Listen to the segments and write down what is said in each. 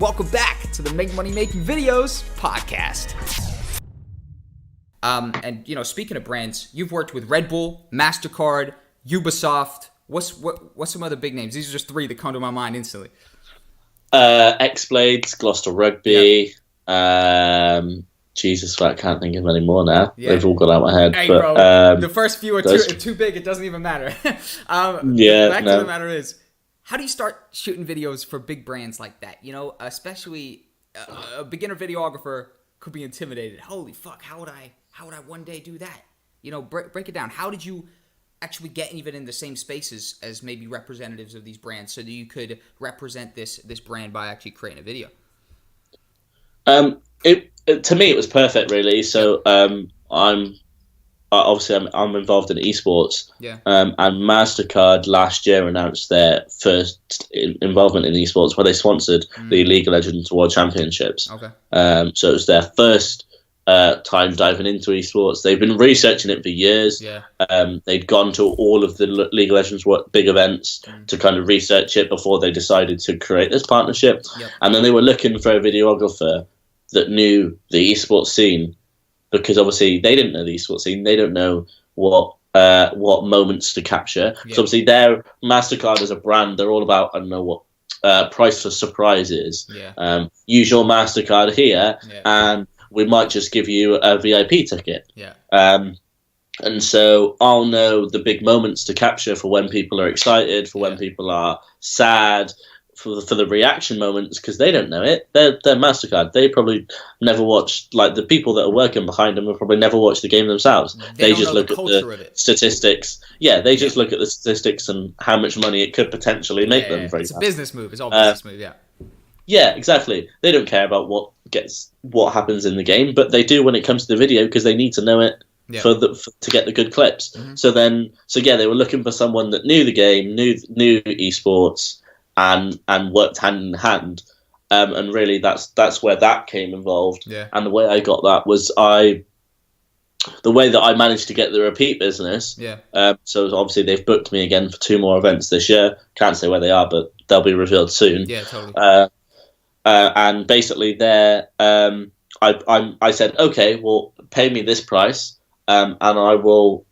Welcome back to the Make Money Making Videos podcast. And you know, speaking of brands, you've worked with Red Bull, MasterCard, Ubisoft. What's some other big names? These are just three that come to my mind instantly. X-Blades, Gloucester Rugby. Yeah. Jesus, I can't think of any more now. Yeah. They've all got out of my head. Hey, but, bro, the first few are too big. It doesn't even matter. The fact of the matter is, how do you start shooting videos for big brands like that? You know, especially a beginner videographer could be intimidated. Holy fuck, how would I one day do that? You know, break it down. How did you actually get even in the same spaces as maybe representatives of these brands so that you could represent this brand by actually creating a video? To me, it was perfect, really. So I'm involved in esports. Yeah. And MasterCard last year announced their first involvement in esports where they sponsored the League of Legends World Championships. Okay. So it was their first time diving into esports. They've been researching it for years. Yeah. They'd gone to all of the League of Legends big events to kind of research it before they decided to create this partnership. Yep. And then they were looking for a videographer that knew the esports scene, because obviously they didn't know the esports scene. They don't know what moments to capture. Yeah. So obviously their MasterCard as a brand, they're all about, I don't know what price for surprises. Yeah. Use your MasterCard here, and we might just give you a VIP ticket. Yeah. And so I'll know the big moments to capture for when people are excited, for when people are sad, for the reaction moments, because they don't know it. They're MasterCard. They probably never watched, like the people that are working behind them have probably never watched the game themselves. They just look at the statistics. Yeah, they just look at the statistics and how much money it could potentially make them. For example, it's a business move. It's all business move. Yeah. Yeah, exactly. They don't care about what happens in the game, but they do when it comes to the video because they need to know it to get the good clips. Mm-hmm. So they were looking for someone that knew the game, knew esports, and worked hand in hand. And really, that's where that came involved. Yeah. And the way I got that was the way that I managed to get the repeat business. Yeah. So obviously they've booked me again for 2 more events this year. Can't say where they are, but they'll be revealed soon. Yeah, totally. And basically, I said, okay, well, pay me this price, and I will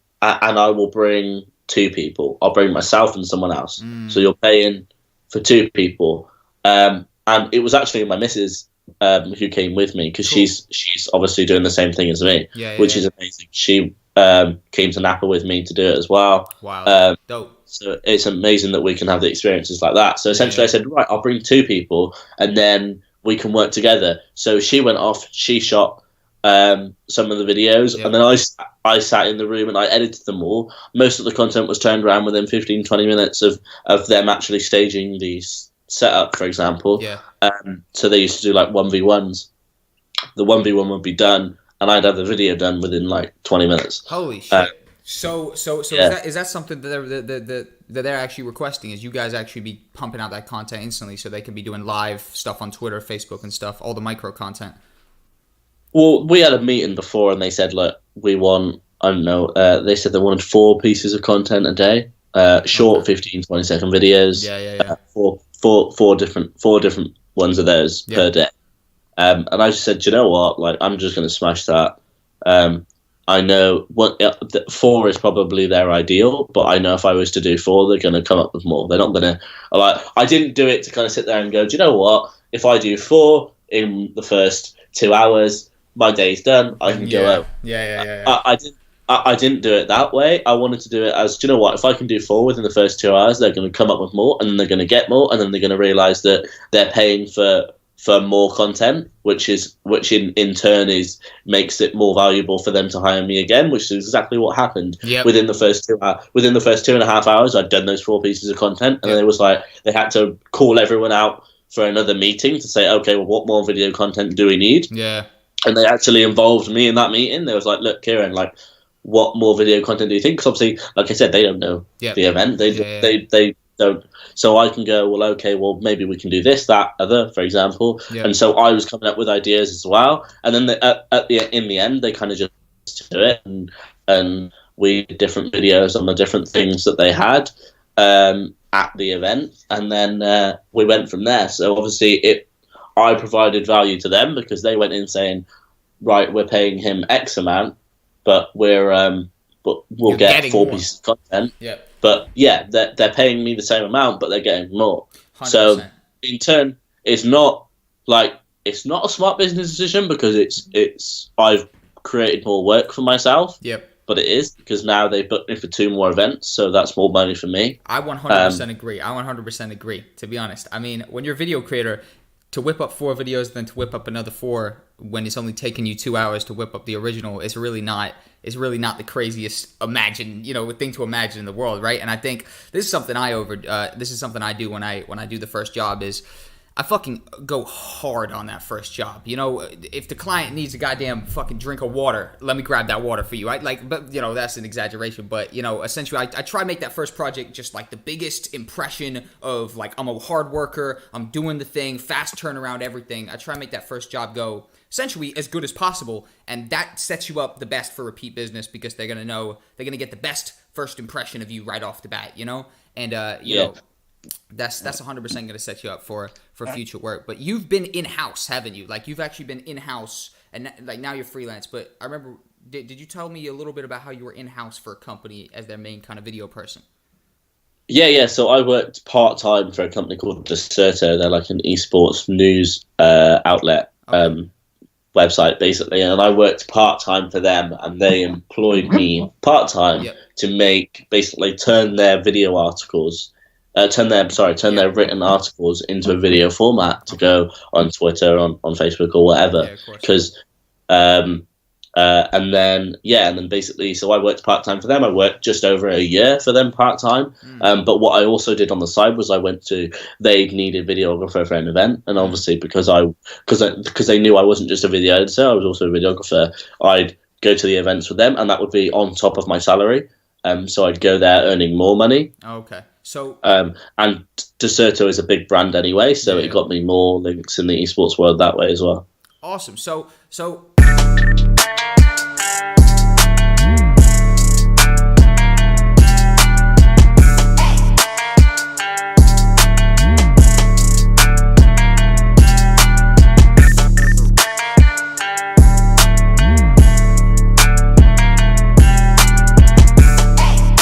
bring 2 people. I'll bring myself and someone else. So you're paying for 2 people. And it was actually my missus who came with me, because she's obviously doing the same thing as me, which is amazing. She came to Napa with me to do it as well. Wow, dope. So it's amazing that we can have the experiences like that. So essentially I said, right, I'll bring 2 people and then we can work together. So she went off, she shot some of the videos, and then I sat in the room and I edited them all. Most of the content was turned around within 15-20 minutes of them actually staging these setup, for example. Yeah. So they used to do like 1v1s. The 1v1 would be done and I'd have the video done within like 20 minutes. Holy shit. So is that something that they're actually requesting? Is you guys actually be pumping out that content instantly so they can be doing live stuff on Twitter, Facebook, and stuff, all the micro content? Well, we had a meeting before and they said, look, we want, I don't know, they said they wanted 4 pieces of content a day, short 15, 20-second videos. Yeah. Four different ones of those per day. And I just said, you know what, like, I'm just going to smash that. I know 4 is probably their ideal, but I know if I was to do 4, they're going to come up with more. They're not going to, like, I didn't do it to kind of sit there and go, do you know what, if I do 4 in the first 2 hours, my day's done, I can go out. Yeah. I didn't do it that way. I wanted to do it as, do you know what, if I can do 4 within the first 2 hours, they're going to come up with more, and then they're going to get more, and then they're going to realise that they're paying for more content, which in turn makes it more valuable for them to hire me again, which is exactly what happened. Within the first 2.5 hours, I'd done those 4 pieces of content, and then it was like they had to call everyone out for another meeting to say, okay, well, what more video content do we need? Yeah. And they actually involved me in that meeting. They was like, look, Kieran, like, what more video content do you think? Because obviously, like I said, they don't know the event. They don't. So I can go, well, okay, well, maybe we can do this, that, other, for example. Yeah. And so I was coming up with ideas as well. And then in the end, they kind of just do it. And we did different videos on the different things that they had at the event. And then we went from there. So obviously, I provided value to them because they went in saying, right, we're paying him X amount, but we'll get 4 pieces of content. Yep. But yeah, they're paying me the same amount, but they're getting more. 100%. So in turn, it's not a smart business decision because I've created more work for myself. Yep. But it is because now they booked me for 2 more events, so that's more money for me. I 100% agree. I 100% agree, to be honest. I mean, when you're a video creator, to whip up 4 videos, then to whip up another 4 when it's only taking you 2 hours to whip up the original is really not the craziest thing to imagine in the world, right? And I think this is something I do when I do the first job is I fucking go hard on that first job. If the client needs a goddamn fucking drink of water, let me grab that water for you. But that's an exaggeration. But essentially, I try to make that first project just like the biggest impression of like I'm a hard worker, I'm doing the thing, fast turnaround, everything. I try to make that first job go essentially as good as possible, and that sets you up the best for repeat business because they're gonna get the best first impression of you right off the bat. And that's 100% going to set you up for future work. But you've been in-house, haven't you? Like you've actually been in-house, and like now you're freelance. But I remember, did you tell me a little bit about how you were in-house for a company as their main kind of video person? Yeah. So I worked part-time for a company called Deserto. They're like an esports news outlet website, basically. And I worked part-time for them, and they employed me part-time to turn their video articles turn their written articles into a video format to go on Twitter, on Facebook or whatever. Because and then basically, so I worked part time for them. I worked just over a year for them part time. But what I also did on the side was they needed videographer for an event, and obviously because they knew I wasn't just a video editor, I was also a videographer. I'd go to the events with them, and that would be on top of my salary. So I'd go there earning more money. Okay. So and Deserto is a big brand anyway, so it got me more links in the esports world that way as well. Awesome. So